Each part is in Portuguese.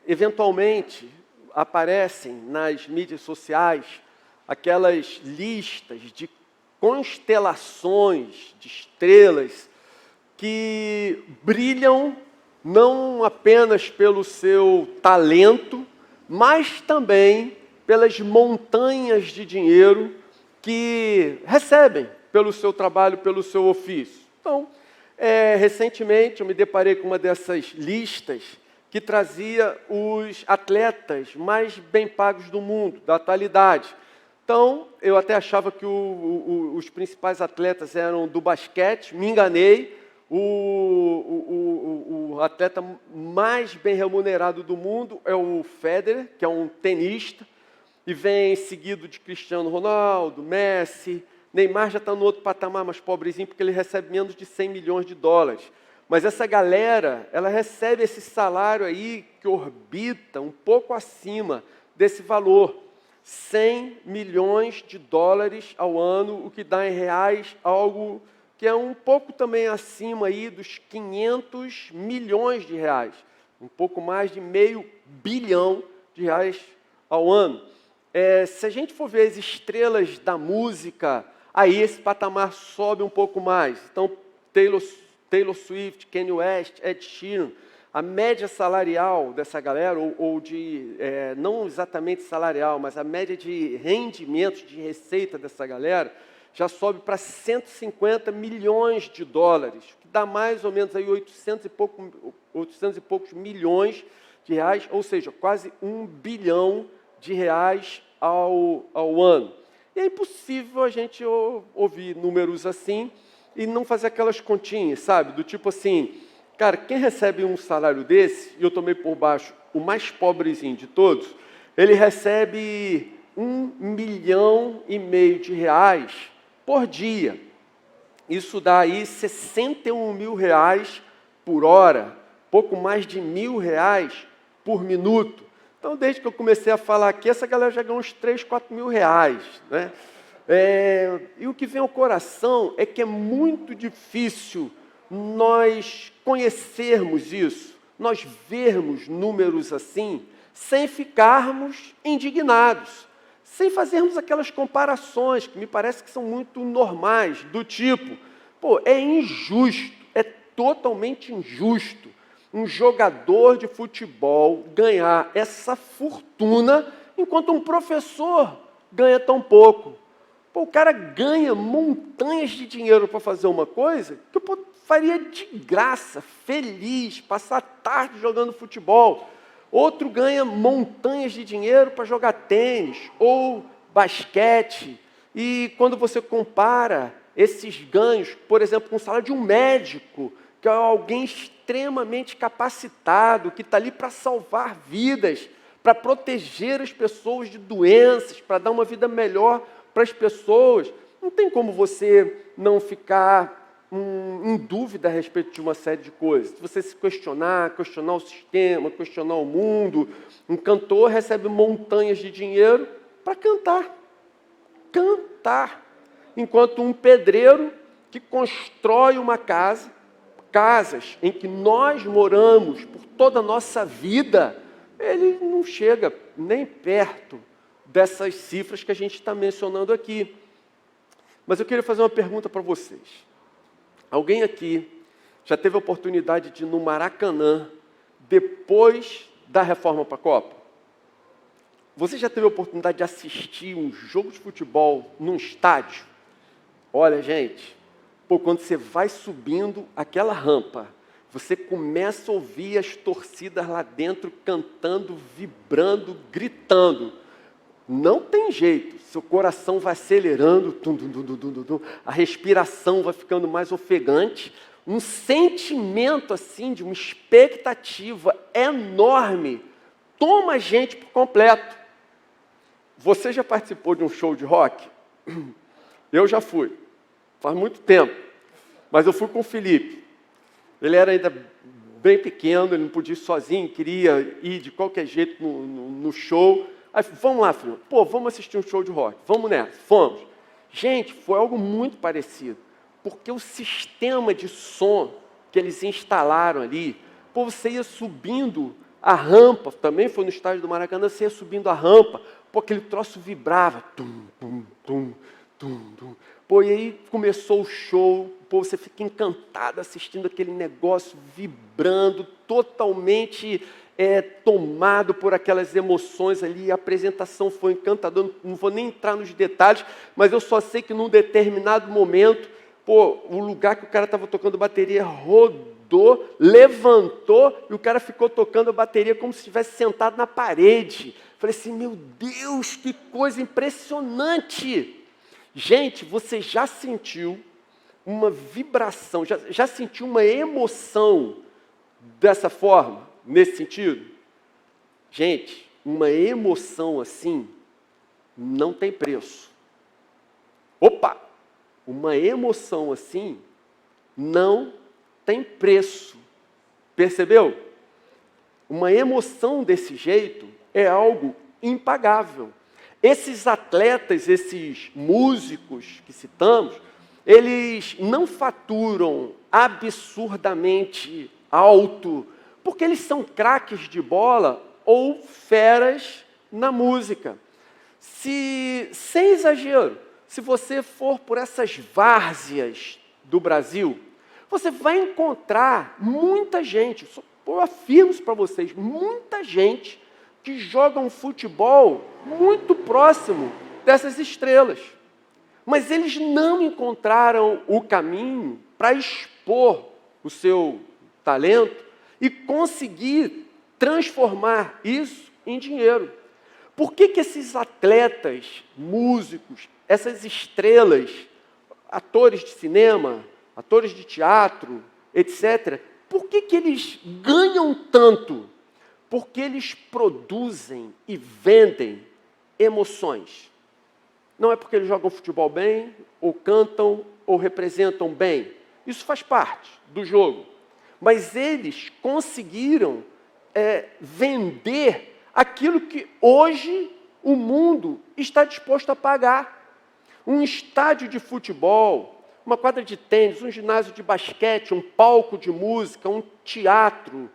Eventualmente aparecem nas mídias sociais aquelas listas de constelações de estrelas que brilham não apenas pelo seu talento, mas também pelas montanhas de dinheiro que recebem pelo seu trabalho, pelo seu ofício. Então, recentemente eu me deparei com uma dessas listas que trazia os atletas mais bem pagos do mundo, da atualidade. Então, eu até achava que os principais atletas eram do basquete, me enganei. O atleta mais bem remunerado do mundo é o Federer, que é um tenista, e vem seguido de Cristiano Ronaldo, Messi. Neymar já está no outro patamar, mais pobrezinho, porque ele recebe menos de 100 milhões de dólares. Mas essa galera, ela recebe esse salário aí que orbita um pouco acima desse valor. 100 milhões de dólares ao ano, o que dá em reais algo que é um pouco também acima aí dos 500 milhões de reais. Um pouco mais de meio bilhão de reais ao ano. Se a gente for ver as estrelas da música, aí esse patamar sobe um pouco mais. Então, Taylor Swift, Kanye West, Ed Sheeran, a média salarial dessa galera, não exatamente salarial, mas a média de rendimentos, de receita dessa galera, já sobe para 150 milhões de dólares, que dá mais ou menos aí 800 e poucos milhões de reais, ou seja, quase 1 bilhão de reais ao ano. E é impossível a gente ouvir números assim e não fazer aquelas continhas, sabe? Do tipo assim, cara, quem recebe um salário desse, e eu tomei por baixo o mais pobrezinho de todos, ele recebe 1,5 milhão de reais por dia. Isso dá aí 61 mil reais por hora, pouco mais de R$1.000 por minuto. Então, desde que eu comecei a falar aqui, essa galera já ganhou uns 3, 4 mil reais, né? E o que vem ao coração é que é muito difícil nós conhecermos isso, nós vermos números assim, sem ficarmos indignados, sem fazermos aquelas comparações que me parece que são muito normais, do tipo, é injusto, é totalmente injusto um jogador de futebol ganhar essa fortuna enquanto um professor ganha tão pouco. O cara ganha montanhas de dinheiro para fazer uma coisa que eu faria de graça, feliz, passar a tarde jogando futebol. Outro ganha montanhas de dinheiro para jogar tênis ou basquete. E quando você compara esses ganhos, por exemplo, com o salário de um médico, que é alguém extremamente capacitado, que está ali para salvar vidas, para proteger as pessoas de doenças, para dar uma vida melhor para as pessoas, não tem como você não ficar em dúvida a respeito de uma série de coisas. Se você se questionar o sistema, questionar o mundo, um cantor recebe montanhas de dinheiro para cantar. Cantar. Enquanto um pedreiro que constrói uma casa, casas em que nós moramos por toda a nossa vida, ele não chega nem perto dessas cifras que a gente está mencionando aqui. Mas eu queria fazer uma pergunta para vocês. Alguém aqui já teve a oportunidade de ir no Maracanã depois da reforma para a Copa? Você já teve a oportunidade de assistir um jogo de futebol num estádio? Olha, gente, quando você vai subindo aquela rampa, você começa a ouvir as torcidas lá dentro cantando, vibrando, gritando. Não tem jeito, seu coração vai acelerando, a respiração vai ficando mais ofegante, um sentimento assim de uma expectativa enorme toma a gente por completo. Você já participou de um show de rock? Eu já fui, faz muito tempo, mas eu fui com o Felipe. Ele era ainda bem pequeno, ele não podia ir sozinho, queria ir de qualquer jeito no show. Aí, vamos lá, filho. Vamos assistir um show de rock. Vamos nessa. Fomos. Gente, foi algo muito parecido. Porque o sistema de som que eles instalaram ali, você ia subindo A rampa, também foi no estádio do Maracanã, você ia subindo a rampa, pô, aquele troço vibrava. Tum, tum, tum, tum, tum. Pô, e aí começou o show, pô, você fica encantado assistindo aquele negócio vibrando, totalmente tomado por aquelas emoções ali. A apresentação foi encantadora, não vou nem entrar nos detalhes, mas eu só sei que num determinado momento, pô, o lugar que o cara estava tocando bateria rodou, levantou, e o cara ficou tocando a bateria como se estivesse sentado na parede. Falei assim, meu Deus, que coisa impressionante! Gente, você já sentiu uma vibração, já sentiu uma emoção dessa forma, nesse sentido? Gente, uma emoção assim não tem preço. Opa! Uma emoção assim não tem preço. Percebeu? Uma emoção desse jeito é algo impagável. Esses atletas, esses músicos que citamos, eles não faturam absurdamente alto, porque eles são craques de bola ou feras na música. Sem exagero, se você for por essas várzeas do Brasil, você vai encontrar muita gente, eu afirmo isso para vocês, muita gente que joga um futebol muito próximo dessas estrelas. Mas eles não encontraram o caminho para expor o seu talento e conseguir transformar isso em dinheiro. Por que esses atletas, músicos, essas estrelas, atores de cinema, atores de teatro, etc., por que eles ganham tanto? Porque eles produzem e vendem emoções. Não é porque eles jogam futebol bem, ou cantam, ou representam bem. Isso faz parte do jogo. Mas eles conseguiram vender aquilo que hoje o mundo está disposto a pagar. Um estádio de futebol, uma quadra de tênis, um ginásio de basquete, um palco de música, um teatro,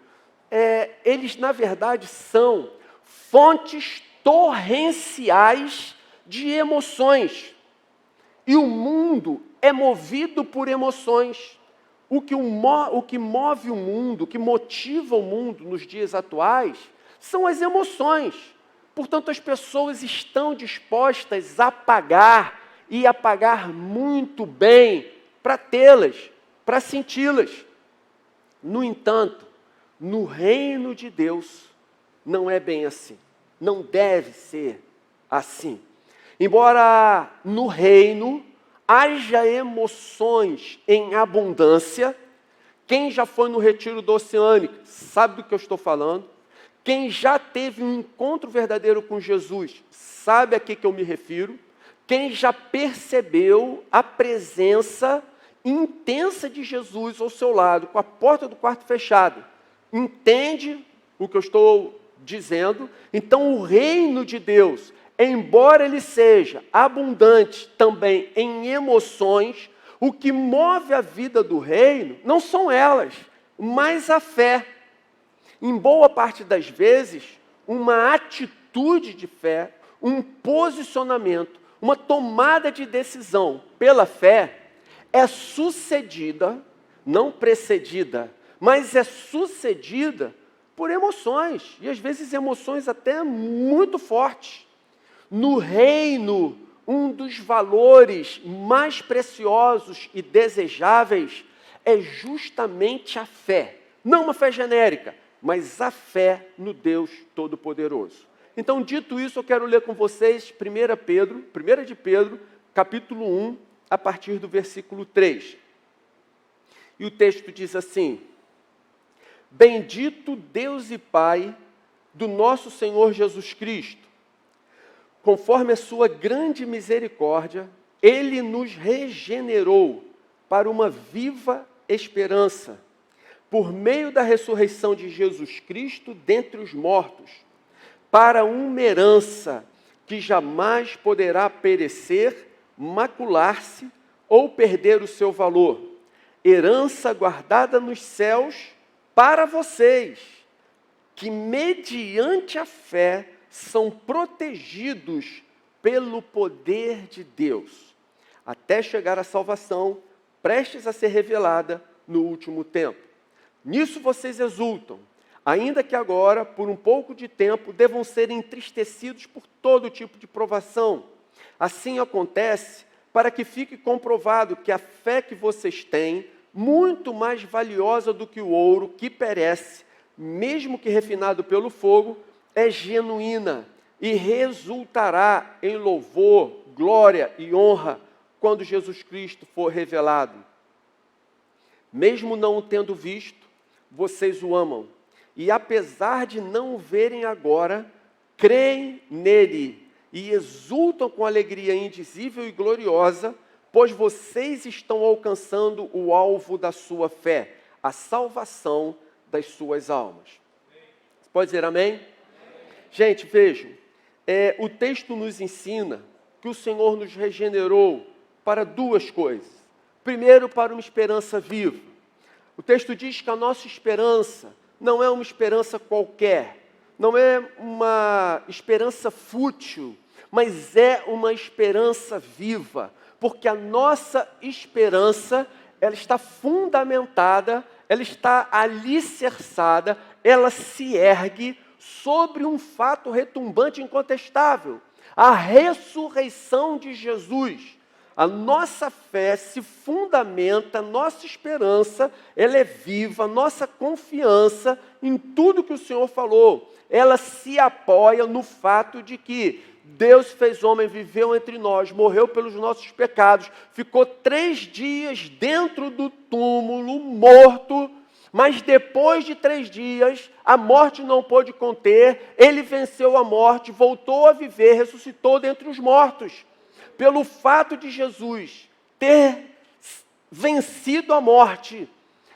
eles, na verdade, são fontes torrenciais de emoções. E o mundo é movido por emoções. O que move o mundo, o que motiva o mundo nos dias atuais, são as emoções. Portanto, as pessoas estão dispostas a pagar, e a pagar muito bem, para tê-las, para senti-las. No entanto, no reino de Deus, não é bem assim. Não deve ser assim. Embora no reino haja emoções em abundância, quem já foi no retiro do Oceânico sabe do que eu estou falando. Quem já teve um encontro verdadeiro com Jesus sabe a que eu me refiro. Quem já percebeu a presença intensa de Jesus ao seu lado, com a porta do quarto fechada, entende o que eu estou dizendo? Então, o reino de Deus, embora ele seja abundante também em emoções, o que move a vida do reino não são elas, mas a fé. Em boa parte das vezes, uma atitude de fé, um posicionamento, uma tomada de decisão pela fé é sucedida, não precedida, mas é sucedida por emoções, e às vezes emoções até muito fortes. No reino, um dos valores mais preciosos e desejáveis é justamente a fé. Não uma fé genérica, mas a fé no Deus Todo-Poderoso. Então, dito isso, eu quero ler com vocês 1 de Pedro, capítulo 1, a partir do versículo 3. E o texto diz assim: Bendito Deus e Pai do nosso Senhor Jesus Cristo, conforme a sua grande misericórdia, Ele nos regenerou para uma viva esperança, por meio da ressurreição de Jesus Cristo dentre os mortos, para uma herança que jamais poderá perecer, macular-se ou perder o seu valor. Herança guardada nos céus para vocês, que mediante a fé são protegidos pelo poder de Deus, até chegar à salvação, prestes a ser revelada no último tempo. Nisso vocês exultam, ainda que agora, por um pouco de tempo, devam ser entristecidos por todo tipo de provação. Assim acontece para que fique comprovado que a fé que vocês têm, muito mais valiosa do que o ouro que perece, mesmo que refinado pelo fogo, é genuína e resultará em louvor, glória e honra quando Jesus Cristo for revelado. Mesmo não o tendo visto, vocês o amam. E apesar de não o verem agora, creem nele e exultam com alegria indizível e gloriosa, pois vocês estão alcançando o alvo da sua fé, a salvação das suas almas. Você pode dizer amém? Gente, vejam, o texto nos ensina que o Senhor nos regenerou para duas coisas. Primeiro, para uma esperança viva. O texto diz que a nossa esperança não é uma esperança qualquer, não é uma esperança fútil, mas é uma esperança viva, porque a nossa esperança, ela está fundamentada, ela está alicerçada, ela se ergue sobre um fato retumbante e incontestável, a ressurreição de Jesus. A nossa fé se fundamenta, nossa esperança, ela é viva, nossa confiança em tudo que o Senhor falou, ela se apoia no fato de que Deus fez homem, viveu entre nós, morreu pelos nossos pecados, ficou 3 dias dentro do túmulo, morto, mas depois de 3 dias, a morte não pôde conter, ele venceu a morte, voltou a viver, ressuscitou dentre os mortos. Pelo fato de Jesus ter vencido a morte,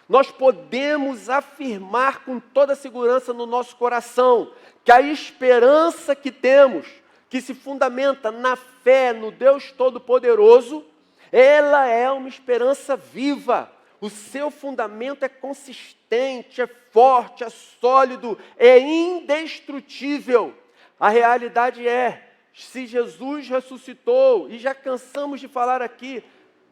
nós podemos afirmar com toda segurança no nosso coração que a esperança que temos, que se fundamenta na fé no Deus Todo-Poderoso, ela é uma esperança viva. O seu fundamento é consistente, é forte, é sólido, é indestrutível. A realidade é, se Jesus ressuscitou, e já cansamos de falar aqui,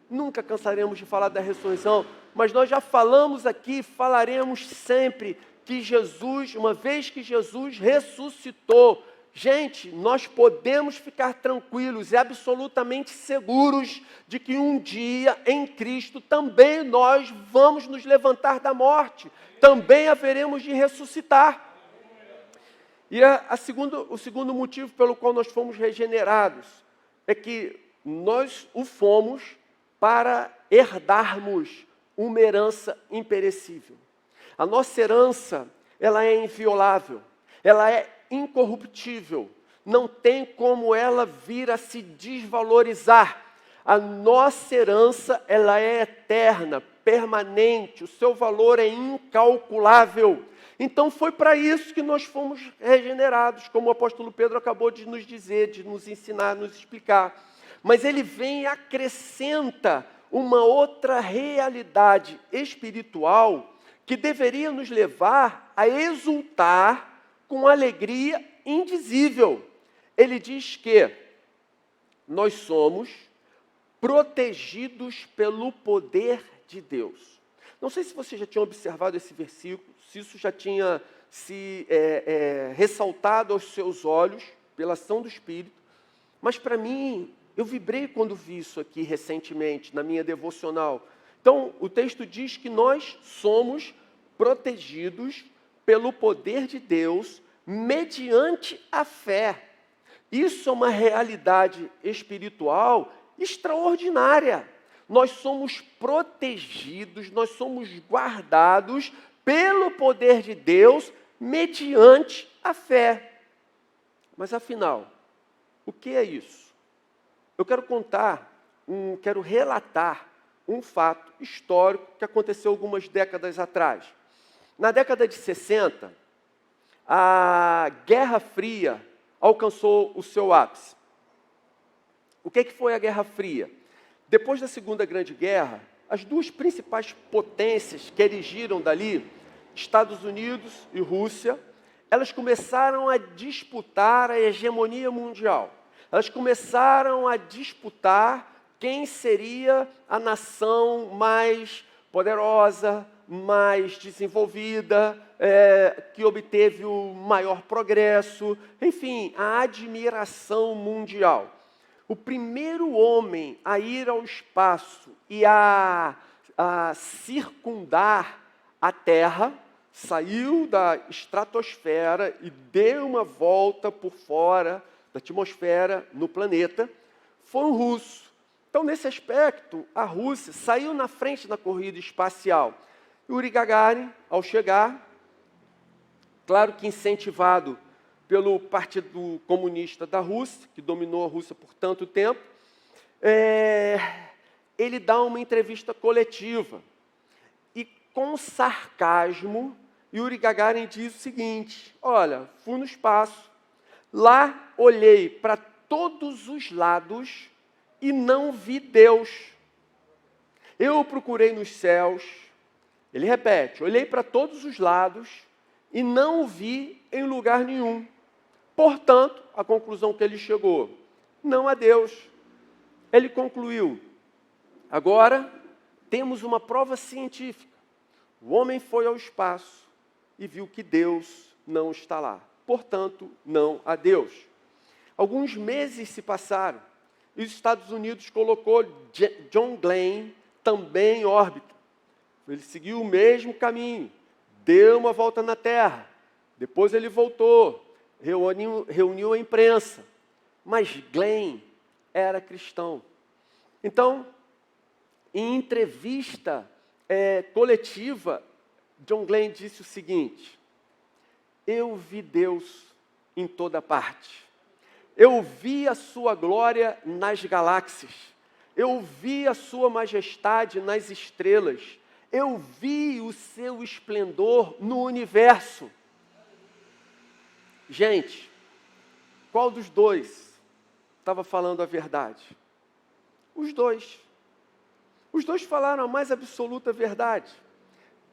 nunca cansaremos de falar da ressurreição, mas nós já falamos aqui, falaremos sempre que Jesus, uma vez que Jesus ressuscitou, gente, nós podemos ficar tranquilos e absolutamente seguros de que um dia em Cristo também nós vamos nos levantar da morte, também haveremos de ressuscitar. E o segundo motivo pelo qual nós fomos regenerados é que nós o fomos para herdarmos uma herança imperecível. A nossa herança, ela é inviolável, ela é incorruptível, não tem como ela vir a se desvalorizar. A nossa herança, ela é eterna, permanente, o seu valor é incalculável. Então foi para isso que nós fomos regenerados, como o apóstolo Pedro acabou de nos dizer, de nos ensinar, nos explicar. Mas ele vem e acrescenta uma outra realidade espiritual que deveria nos levar a exultar com alegria indizível. Ele diz que nós somos protegidos pelo poder de Deus. Não sei se você já tinha observado esse versículo, se isso já tinha se ressaltado aos seus olhos pela ação do Espírito, mas para mim, eu vibrei quando vi isso aqui recentemente, na minha devocional. Então, o texto diz que nós somos protegidos pelo poder de Deus mediante a fé. Isso é uma realidade espiritual extraordinária. Nós somos protegidos, nós somos guardados pelo poder de Deus mediante a fé. Mas afinal, o que é isso? Eu quero quero relatar um fato histórico que aconteceu algumas décadas atrás. Na década de 60, a Guerra Fria alcançou o seu ápice. O que foi a Guerra Fria? Depois da Segunda Grande Guerra, as duas principais potências que erigiram dali, Estados Unidos e Rússia, elas começaram a disputar a hegemonia mundial. Elas começaram a disputar quem seria a nação mais poderosa, mais desenvolvida, que obteve o maior progresso, enfim, a admiração mundial. O primeiro homem a ir ao espaço e a circundar a Terra, saiu da estratosfera e deu uma volta por fora da atmosfera no planeta, foi um russo. Então, nesse aspecto, a Rússia saiu na frente da corrida espacial. Yuri Gagarin, ao chegar, claro que incentivado pelo Partido Comunista da Rússia, que dominou a Rússia por tanto tempo, ele dá uma entrevista coletiva. E com sarcasmo, Yuri Gagarin diz o seguinte: olha, fui no espaço, lá olhei para todos os lados e não vi Deus. Eu procurei nos céus, ele repete, olhei para todos os lados e não o vi em lugar nenhum. Portanto, a conclusão que ele chegou, não há Deus. Ele concluiu, agora temos uma prova científica. O homem foi ao espaço e viu que Deus não está lá. Portanto, não há Deus. Alguns meses se passaram e os Estados Unidos colocou John Glenn também em órbita. Ele seguiu o mesmo caminho, deu uma volta na Terra. Depois ele voltou, reuniu a imprensa. Mas Glenn era cristão. Então, em entrevista coletiva, John Glenn disse o seguinte: eu vi Deus em toda parte. Eu vi a sua glória nas galáxias. Eu vi a sua majestade nas estrelas. Eu vi o seu esplendor no universo. Gente, qual dos dois estava falando a verdade? Os dois. Os dois falaram a mais absoluta verdade.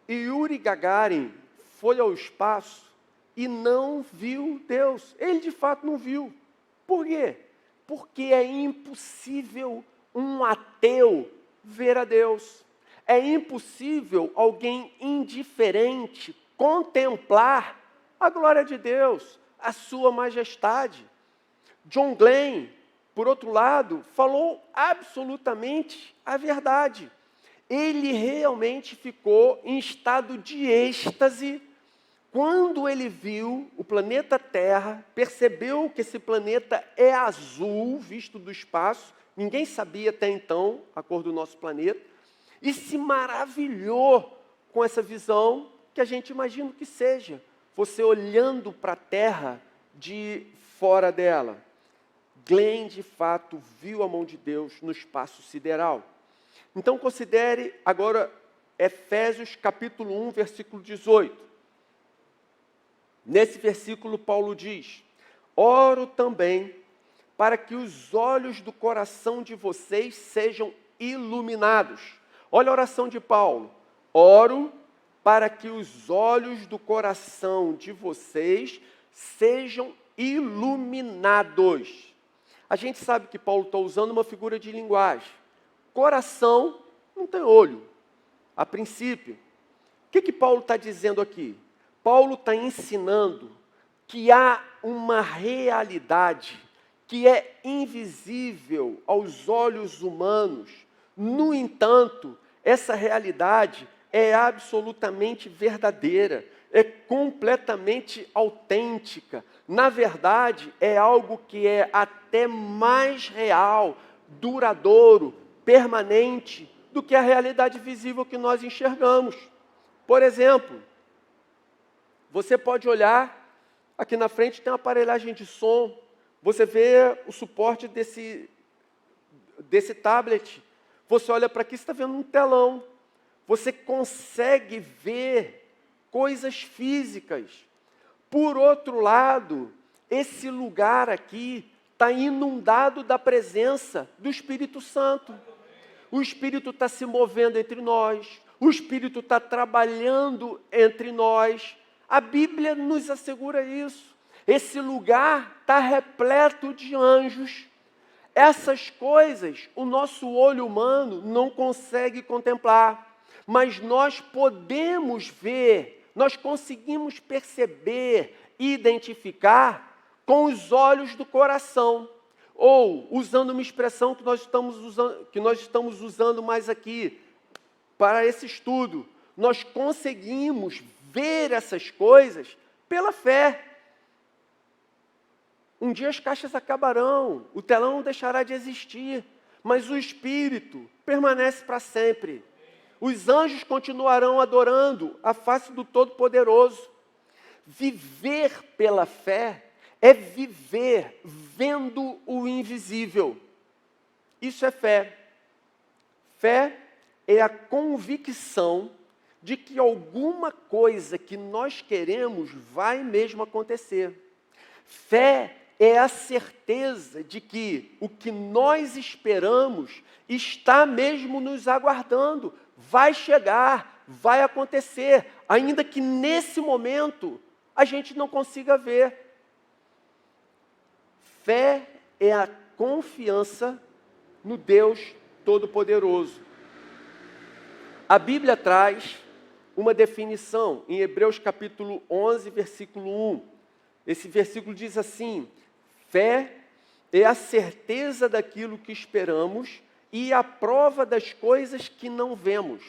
E Yuri Gagarin foi ao espaço e não viu Deus. Ele, de fato, não viu. Por quê? Porque é impossível um ateu ver a Deus. É impossível alguém indiferente contemplar a glória de Deus, a sua majestade. John Glenn, por outro lado, falou absolutamente a verdade. Ele realmente ficou em estado de êxtase quando ele viu o planeta Terra, percebeu que esse planeta é azul, visto do espaço, ninguém sabia até então a cor do nosso planeta, e se maravilhou com essa visão que a gente imagina que seja, você olhando para a Terra de fora dela. Glenn, de fato, viu a mão de Deus no espaço sideral. Então, considere agora Efésios capítulo 1, versículo 18. Nesse versículo, Paulo diz: oro também para que os olhos do coração de vocês sejam iluminados. Olha a oração de Paulo. Oro para que os olhos do coração de vocês sejam iluminados. A gente sabe que Paulo está usando uma figura de linguagem. Coração não tem olho, a princípio. O que Paulo está dizendo aqui? Paulo está ensinando que há uma realidade que é invisível aos olhos humanos. No entanto, essa realidade é absolutamente verdadeira, é completamente autêntica. Na verdade, é algo que é até mais real, duradouro, permanente, do que a realidade visível que nós enxergamos. Por exemplo, você pode olhar, aqui na frente tem uma aparelhagem de som, você vê o suporte desse tablet, você olha para aqui, você está vendo um telão, você consegue ver coisas físicas. Por outro lado, esse lugar aqui está inundado da presença do Espírito Santo. O Espírito está se movendo entre nós, o Espírito está trabalhando entre nós. A Bíblia nos assegura isso. Esse lugar está repleto de anjos. Essas coisas o nosso olho humano não consegue contemplar, mas nós podemos ver, nós conseguimos perceber e identificar com os olhos do coração. Ou, usando uma expressão que nós estamos usando mais aqui, para esse estudo, nós conseguimos ver essas coisas pela fé. Um dia as caixas acabarão, o telão deixará de existir, mas o Espírito permanece para sempre. Os anjos continuarão adorando a face do Todo-Poderoso. Viver pela fé é viver vendo o invisível. Isso é fé. Fé é a convicção de que alguma coisa que nós queremos vai mesmo acontecer. Fé é a certeza de que o que nós esperamos está mesmo nos aguardando, vai chegar, vai acontecer, ainda que nesse momento a gente não consiga ver. Fé é a confiança no Deus Todo-Poderoso. A Bíblia traz uma definição em Hebreus capítulo 11, versículo 1. Esse versículo diz assim: fé é a certeza daquilo que esperamos e a prova das coisas que não vemos.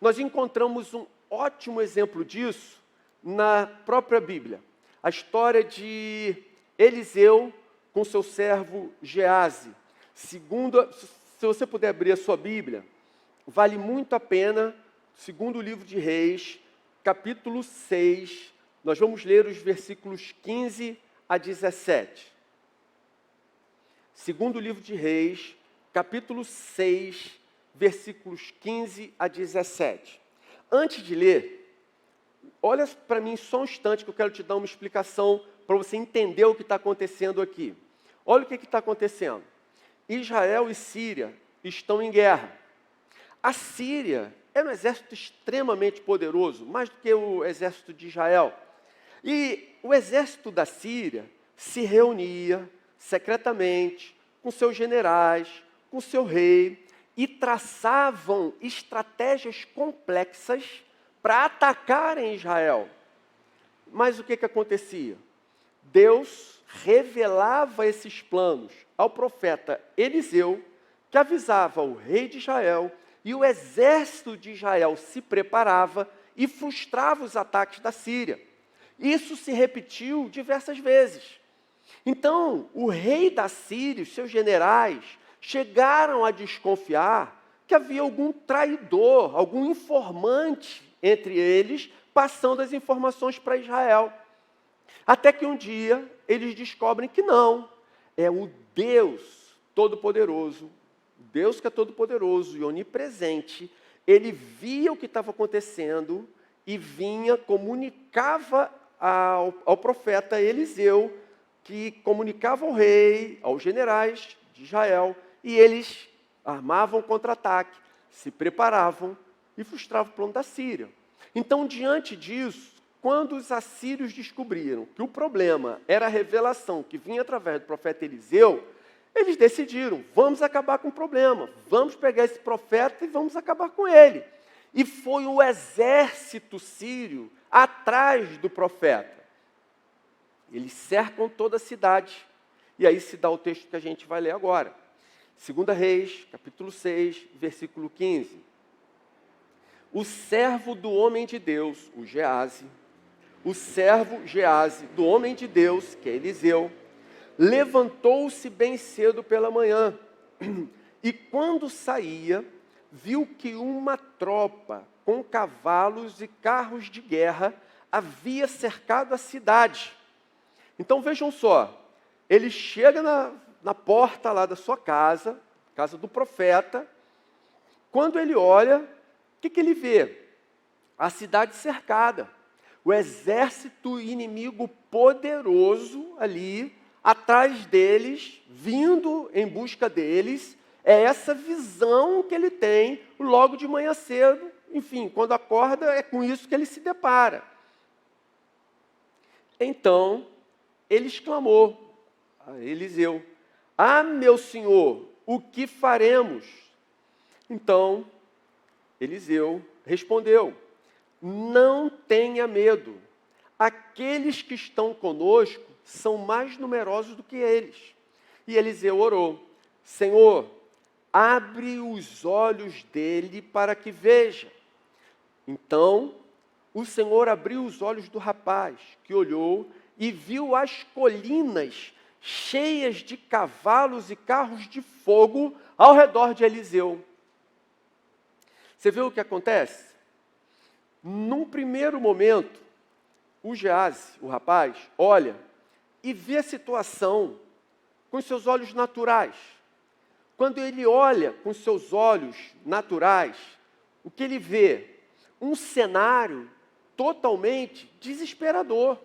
Nós encontramos um ótimo exemplo disso na própria Bíblia. A história de Eliseu com seu servo Geazi. Se você puder abrir a sua Bíblia, vale muito a pena, segundo livro de Reis, capítulo 6, nós vamos ler os versículos 15 a 17. Segundo livro de Reis, capítulo 6, versículos 15 a 17. Antes de ler, olha para mim só um instante que eu quero te dar uma explicação para você entender o que está acontecendo aqui. Olha o que está acontecendo. Israel e Síria estão em guerra. A Síria é um exército extremamente poderoso, mais do que o exército de Israel. E o exército da Síria se reunia secretamente com seus generais, com seu rei, e traçavam estratégias complexas para atacarem Israel. Mas o que acontecia? Deus revelava esses planos ao profeta Eliseu, que avisava o rei de Israel, e o exército de Israel se preparava e frustrava os ataques da Síria. Isso se repetiu diversas vezes. Então, o rei da Síria, os seus generais, chegaram a desconfiar que havia algum traidor, algum informante entre eles, passando as informações para Israel. Até que um dia eles descobrem que não, é o Deus Todo-Poderoso, Deus que é todo-poderoso e onipresente, ele via o que estava acontecendo e vinha, comunicava ao profeta Eliseu, que comunicava ao rei, aos generais de Israel, e eles armavam contra-ataque, se preparavam e frustravam o plano da Síria. Então, diante disso, quando os assírios descobriram que o problema era a revelação que vinha através do profeta Eliseu, eles decidiram, vamos acabar com o problema, vamos pegar esse profeta e vamos acabar com ele. E foi o exército sírio atrás do profeta. Eles cercam toda a cidade. E aí se dá o texto que a gente vai ler agora. 2 Reis, capítulo 6, versículo 15. O servo do homem de Deus, o Geazi, o servo Geazi do homem de Deus, que é Eliseu, levantou-se bem cedo pela manhã, e quando saía, viu que uma tropa com cavalos e carros de guerra havia cercado a cidade. Então vejam só, ele chega na porta lá da sua casa, casa do profeta, quando ele olha, o que ele vê? A cidade cercada, o exército inimigo poderoso ali, atrás deles, vindo em busca deles. É essa visão que ele tem logo de manhã cedo, enfim, quando acorda, é com isso que ele se depara. Então, ele exclamou a Eliseu: "Ah, meu senhor, o que faremos?" Então, Eliseu respondeu: "Não tenha medo. Aqueles que estão conosco são mais numerosos do que eles." E Eliseu orou: "Senhor, abre os olhos dele para que veja." Então, o Senhor abriu os olhos do rapaz, que olhou e viu as colinas cheias de cavalos e carros de fogo ao redor de Eliseu. Você vê o que acontece? Num primeiro momento, o Geazi, o rapaz, olha e vê a situação com os seus olhos naturais. Quando ele olha com os seus olhos naturais, o que ele vê? Um cenário totalmente desesperador.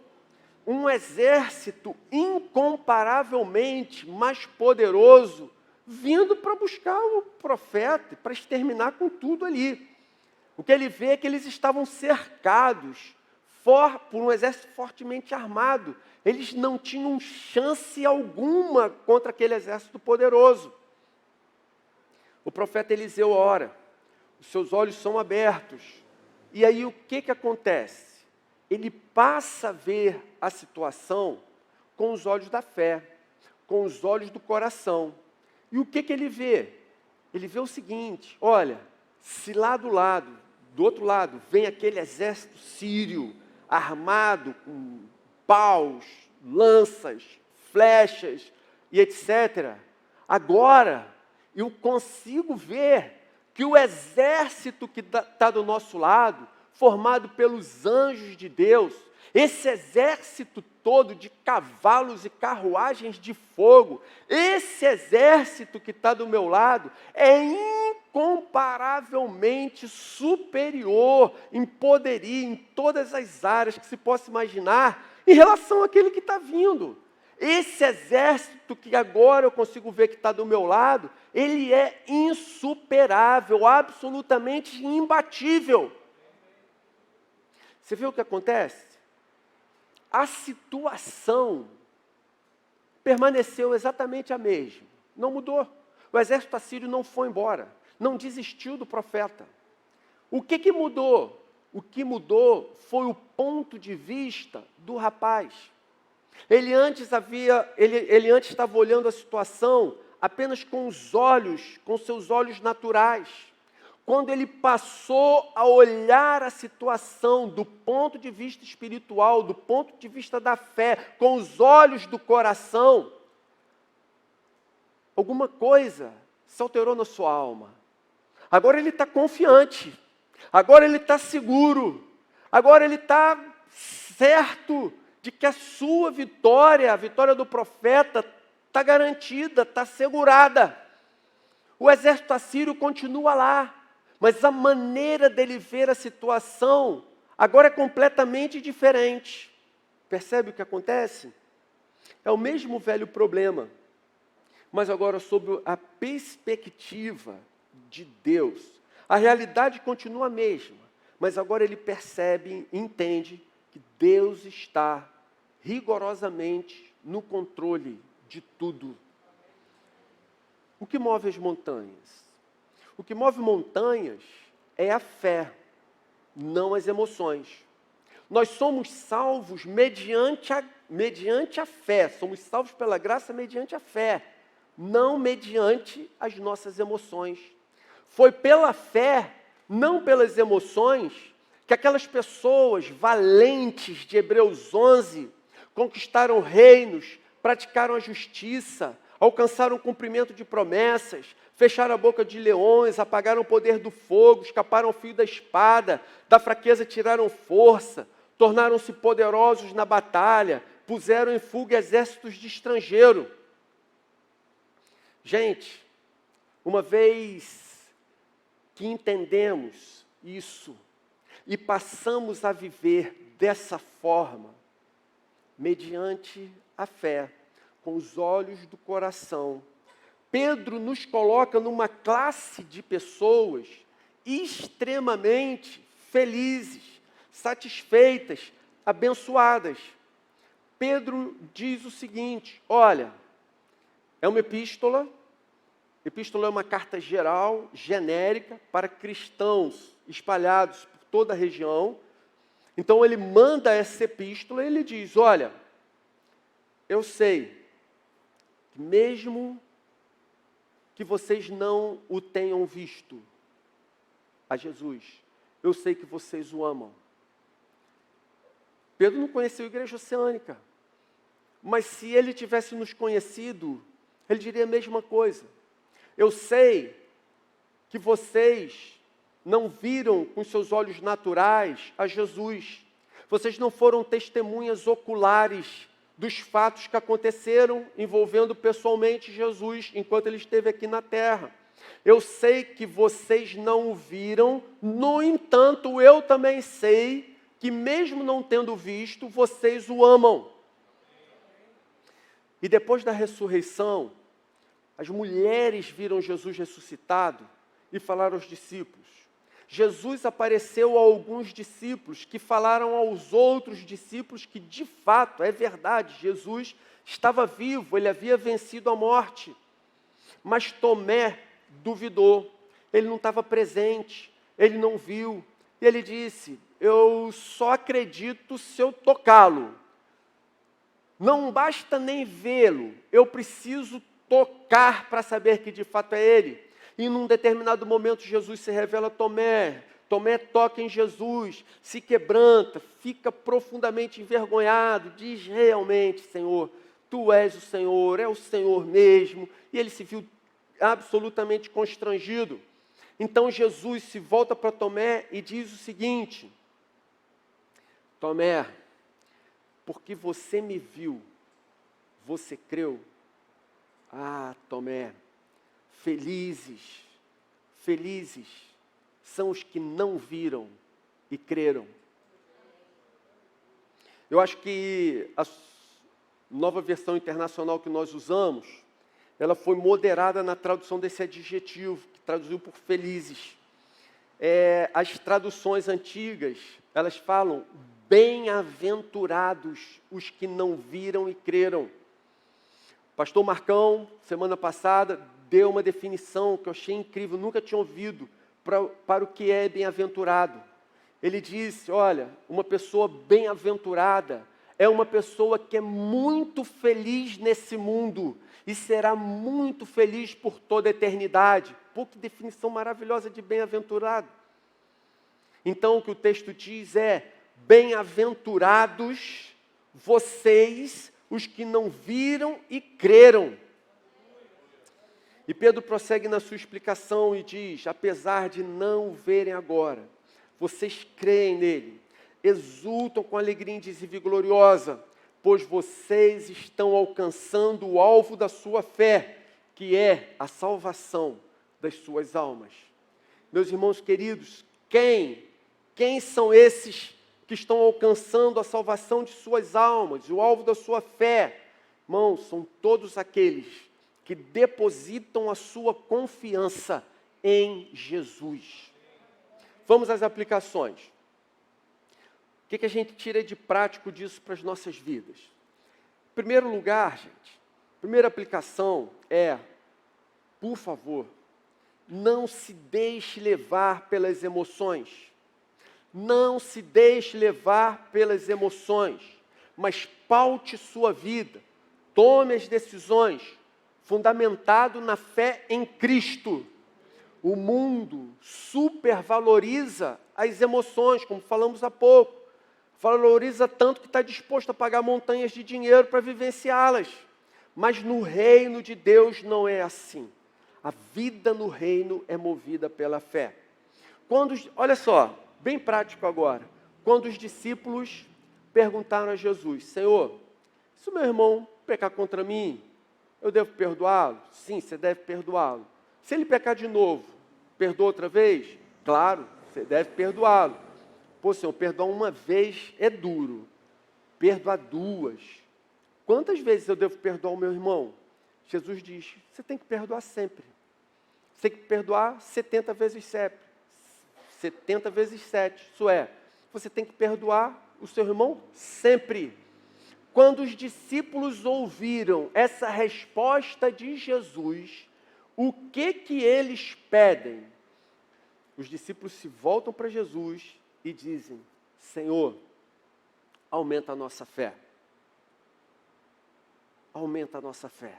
Um exército incomparavelmente mais poderoso vindo para buscar o profeta, para exterminar com tudo ali. O que ele vê é que eles estavam cercados por um exército fortemente armado. Eles não tinham chance alguma contra aquele exército poderoso. O profeta Eliseu ora, os seus olhos são abertos. E aí o que acontece? Ele passa a ver a situação com os olhos da fé, com os olhos do coração. E o que ele vê? Ele vê o seguinte: olha, se lá do outro lado, vem aquele exército sírio, armado com paus, lanças, flechas e etc. Agora, eu consigo ver que o exército que está do nosso lado, formado pelos anjos de Deus, esse exército todo de cavalos e carruagens de fogo, esse exército que está do meu lado, é incomparavelmente superior em poderio, em todas as áreas que se possa imaginar, em relação àquele que está vindo. Esse exército que agora eu consigo ver que está do meu lado, ele é insuperável, absolutamente imbatível. Você vê o que acontece? A situação permaneceu exatamente a mesma, não mudou. O exército assírio não foi embora, não desistiu do profeta. O que mudou? O que mudou foi o ponto de vista do rapaz. Ele antes estava olhando a situação apenas com seus olhos naturais. Quando ele passou a olhar a situação do ponto de vista espiritual, do ponto de vista da fé, com os olhos do coração, alguma coisa se alterou na sua alma. Agora ele está confiante, agora ele está seguro, agora ele está certo de que a sua vitória, a vitória do profeta, está garantida, está assegurada. O exército assírio continua lá, mas a maneira dele ver a situação agora é completamente diferente. Percebe o que acontece? É o mesmo velho problema, mas agora sob a perspectiva de Deus. A realidade continua a mesma, mas agora ele percebe, entende que Deus está rigorosamente no controle de tudo. O que move as montanhas? O que move montanhas é a fé, não as emoções. Nós somos salvos mediante a fé, somos salvos pela graça mediante a fé, não mediante as nossas emoções. Foi pela fé, não pelas emoções, que aquelas pessoas valentes de Hebreus 11 conquistaram reinos, praticaram a justiça, alcançaram o cumprimento de promessas, fecharam a boca de leões, apagaram o poder do fogo, escaparam ao fio da espada, da fraqueza tiraram força, tornaram-se poderosos na batalha, puseram em fuga exércitos de estrangeiro. Gente, uma vez que entendemos isso e passamos a viver dessa forma, mediante a fé, com os olhos do coração, Pedro nos coloca numa classe de pessoas extremamente felizes, satisfeitas, abençoadas. Pedro diz o seguinte: olha, é uma epístola é uma carta geral, genérica, para cristãos espalhados por toda a região. Então ele manda essa epístola e ele diz: olha, eu sei que mesmo que vocês não o tenham visto, a Jesus, eu sei que vocês o amam. Pedro não conheceu a igreja oceânica, mas se ele tivesse nos conhecido, ele diria a mesma coisa. Eu sei que vocês não viram com seus olhos naturais a Jesus. Vocês não foram testemunhas oculares dos fatos que aconteceram envolvendo pessoalmente Jesus enquanto ele esteve aqui na terra. Eu sei que vocês não o viram, no entanto, eu também sei que mesmo não tendo visto, vocês o amam. E depois da ressurreição, as mulheres viram Jesus ressuscitado e falaram aos discípulos. Jesus apareceu a alguns discípulos que falaram aos outros discípulos que, de fato, é verdade, Jesus estava vivo, ele havia vencido a morte. Mas Tomé duvidou, ele não estava presente, ele não viu. E ele disse: eu só acredito se eu tocá-lo. Não basta nem vê-lo, eu preciso tocar para saber que de fato é ele. E num determinado momento Jesus se revela a Tomé. Tomé toca em Jesus, se quebranta, fica profundamente envergonhado, diz: realmente, Senhor, Tu és o Senhor, é o Senhor mesmo. E ele se viu absolutamente constrangido. Então Jesus se volta para Tomé e diz o seguinte: Tomé, porque você me viu, você creu? Ah, Tomé, felizes são os que não viram e creram. Eu acho que a nova versão internacional que nós usamos, ela foi moderada na tradução desse adjetivo, que traduziu por felizes. As traduções antigas, elas falam: bem-aventurados os que não viram e creram. Pastor Marcão, semana passada, deu uma definição que eu achei incrível, nunca tinha ouvido, para o que é bem-aventurado. Ele disse: olha, uma pessoa bem-aventurada é uma pessoa que é muito feliz nesse mundo e será muito feliz por toda a eternidade. Pô, que definição maravilhosa de bem-aventurado. Então, o que o texto diz é: bem-aventurados vocês, os que não viram e creram. E Pedro prossegue na sua explicação e diz: apesar de não o verem agora, vocês creem nele, exultam com alegria indizível e gloriosa, pois vocês estão alcançando o alvo da sua fé, que é a salvação das suas almas. Meus irmãos queridos, quem são esses que estão alcançando a salvação de suas almas, o alvo da sua fé? Irmãos, são todos aqueles que depositam a sua confiança em Jesus. Vamos às aplicações. O que a gente tira de prático disso para as nossas vidas? Em primeiro lugar, gente, primeira aplicação é: por favor, não se deixe levar pelas emoções. Não se deixe levar pelas emoções, mas paute sua vida, tome as decisões, fundamentado na fé em Cristo. O mundo supervaloriza as emoções, como falamos há pouco. Valoriza tanto que está disposto a pagar montanhas de dinheiro para vivenciá-las. Mas no reino de Deus não é assim. A vida no reino é movida pela fé. Olha só, bem prático agora. Quando os discípulos perguntaram a Jesus: Senhor, se o meu irmão pecar contra mim, eu devo perdoá-lo? Sim, você deve perdoá-lo. Se ele pecar de novo, perdoa outra vez? Claro, você deve perdoá-lo. Pô, Senhor, perdoar uma vez é duro. Perdoar duas. Quantas vezes eu devo perdoar o meu irmão? Jesus diz: você tem que perdoar sempre. Você tem que perdoar 70 vezes 7. 70 vezes 7. Isso é, você tem que perdoar o seu irmão sempre. quando os discípulos ouviram essa resposta de Jesus, o que eles pedem? Os discípulos se voltam para Jesus e dizem: Senhor, aumenta a nossa fé. Aumenta a nossa fé.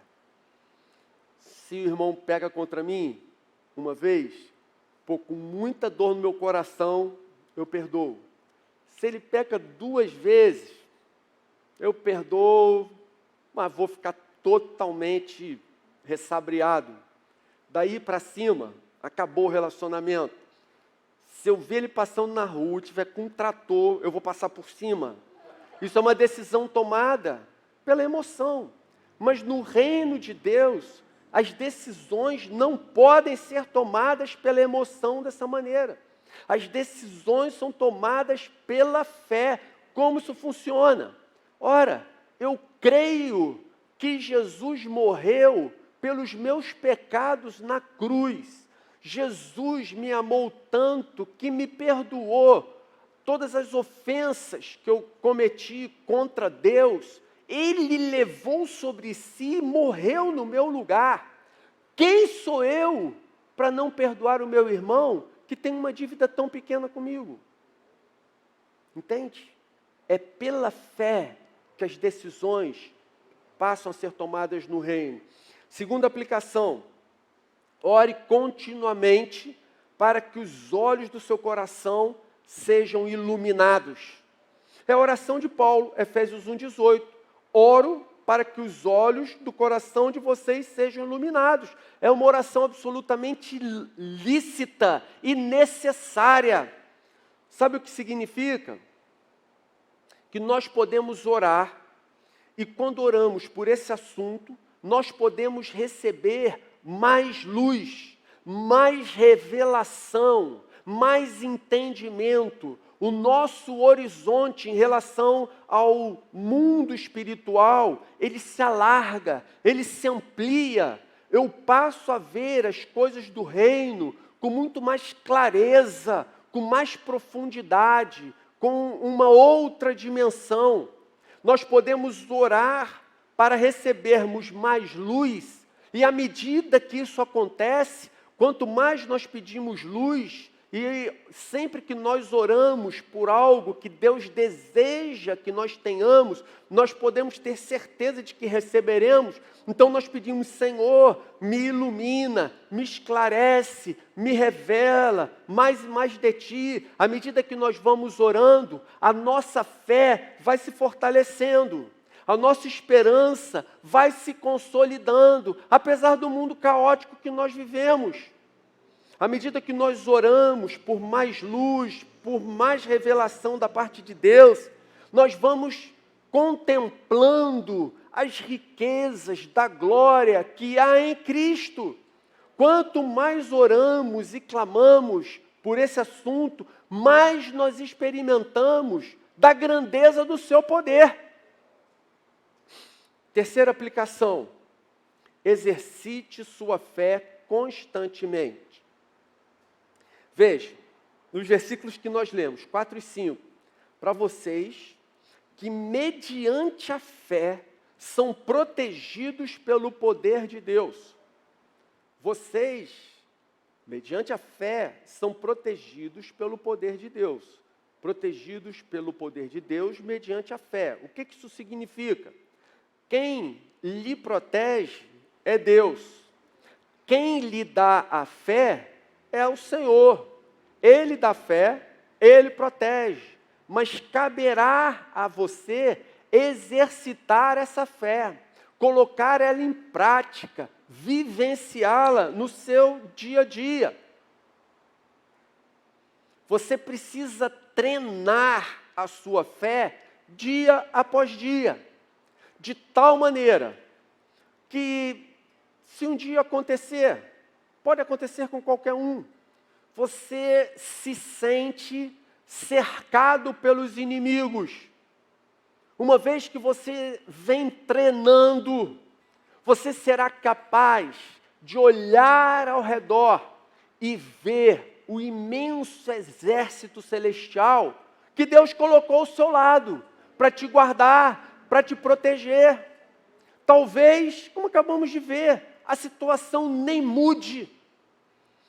Se o irmão pega contra mim uma vez, com muita dor no meu coração, eu perdoo. Se ele peca 2 vezes, eu perdoo, mas vou ficar totalmente ressabriado. Daí para cima, acabou o relacionamento. Se eu ver ele passando na rua, tiver com um trator, eu vou passar por cima. Isso é uma decisão tomada pela emoção. Mas no reino de Deus, as decisões não podem ser tomadas pela emoção dessa maneira. As decisões são tomadas pela fé. Como isso funciona? Ora, eu creio que Jesus morreu pelos meus pecados na cruz. Jesus me amou tanto que me perdoou todas as ofensas que eu cometi contra Deus. Ele levou sobre si e morreu no meu lugar. Quem sou eu para não perdoar o meu irmão que tem uma dívida tão pequena comigo? Entende? É pela fé que as decisões passam a ser tomadas no reino. Segunda aplicação: ore continuamente para que os olhos do seu coração sejam iluminados. É a oração de Paulo, Efésios 1,18. Oro para que os olhos do coração de vocês sejam iluminados. É uma oração absolutamente lícita e necessária. Sabe o que significa? Que nós podemos orar, e quando oramos por esse assunto, nós podemos receber mais luz, mais revelação, mais entendimento. O nosso horizonte em relação ao mundo espiritual, ele se alarga, ele se amplia. Eu passo a ver as coisas do reino com muito mais clareza, com mais profundidade, com uma outra dimensão. Nós podemos orar para recebermos mais luz, e à medida que isso acontece, quanto mais nós pedimos luz, e sempre que nós oramos por algo que Deus deseja que nós tenhamos, nós podemos ter certeza de que receberemos. Então nós pedimos: Senhor, me ilumina, me esclarece, me revela mais e mais de Ti. À medida que nós vamos orando, a nossa fé vai se fortalecendo. A nossa esperança vai se consolidando, apesar do mundo caótico que nós vivemos. À medida que nós oramos por mais luz, por mais revelação da parte de Deus, nós vamos contemplando as riquezas da glória que há em Cristo. Quanto mais oramos e clamamos por esse assunto, mais nós experimentamos da grandeza do seu poder. Terceira aplicação: exercite sua fé constantemente. Veja, nos versículos que nós lemos, 4 e 5, para vocês que mediante a fé são protegidos pelo poder de Deus. Vocês, mediante a fé, são protegidos pelo poder de Deus. Protegidos pelo poder de Deus mediante a fé. O que isso significa? Quem lhe protege é Deus. Quem lhe dá a fé é o Senhor. Ele dá fé, Ele protege. Mas caberá a você exercitar essa fé, colocar ela em prática, vivenciá-la no seu dia a dia. Você precisa treinar a sua fé dia após dia, de tal maneira que, se um dia acontecer, pode acontecer com qualquer um, você se sente cercado pelos inimigos. Uma vez que você vem treinando, você será capaz de olhar ao redor e ver o imenso exército celestial que Deus colocou ao seu lado para te guardar, para te proteger. Talvez, como acabamos de ver, a situação nem mude,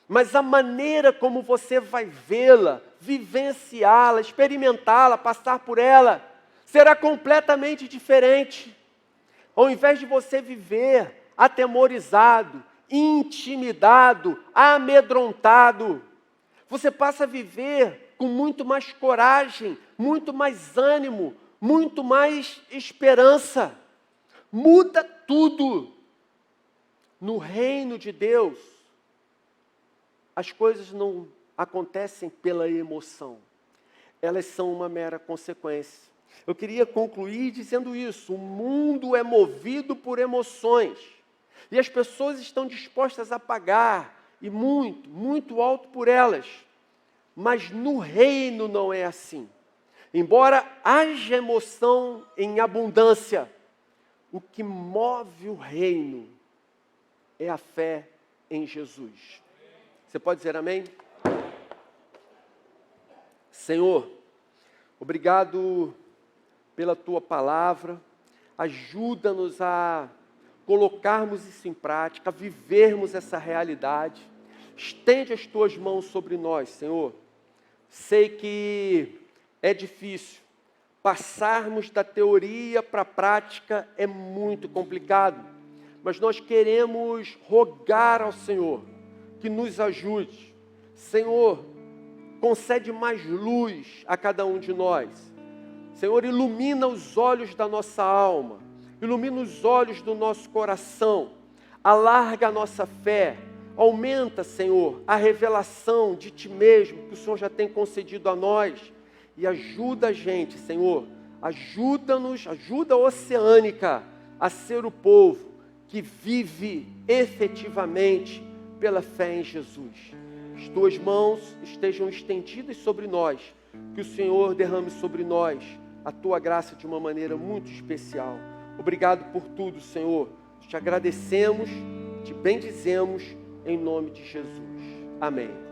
mas a maneira como você vai vê-la, vivenciá-la, experimentá-la, passar por ela, será completamente diferente. Ao invés de você viver atemorizado, intimidado, amedrontado, você passa a viver com muito mais coragem, muito mais ânimo, muito mais esperança. Muda tudo. No reino de Deus, as coisas não acontecem pela emoção. Elas são uma mera consequência. Eu queria concluir dizendo isso. O mundo é movido por emoções. E as pessoas estão dispostas a pagar, e muito, muito alto por elas. Mas no reino não é assim. Embora haja emoção em abundância, o que move o reino é a fé em Jesus. Você pode dizer amém? Senhor, obrigado pela Tua palavra. Ajuda-nos a colocarmos isso em prática, a vivermos essa realidade. Estende as Tuas mãos sobre nós, Senhor. Sei que é difícil. Passarmos da teoria para a prática é muito complicado. Mas nós queremos rogar ao Senhor que nos ajude. Senhor, concede mais luz a cada um de nós. Senhor, ilumina os olhos da nossa alma, ilumina os olhos do nosso coração, alarga a nossa fé, aumenta, Senhor, a revelação de Ti mesmo que o Senhor já tem concedido a nós e ajuda a gente, Senhor, ajuda-nos, ajuda a Oceânica a ser o povo que vive efetivamente pela fé em Jesus. As Tuas mãos estejam estendidas sobre nós, que o Senhor derrame sobre nós a Tua graça de uma maneira muito especial. Obrigado por tudo, Senhor. Te agradecemos, te bendizemos em nome de Jesus. Amém.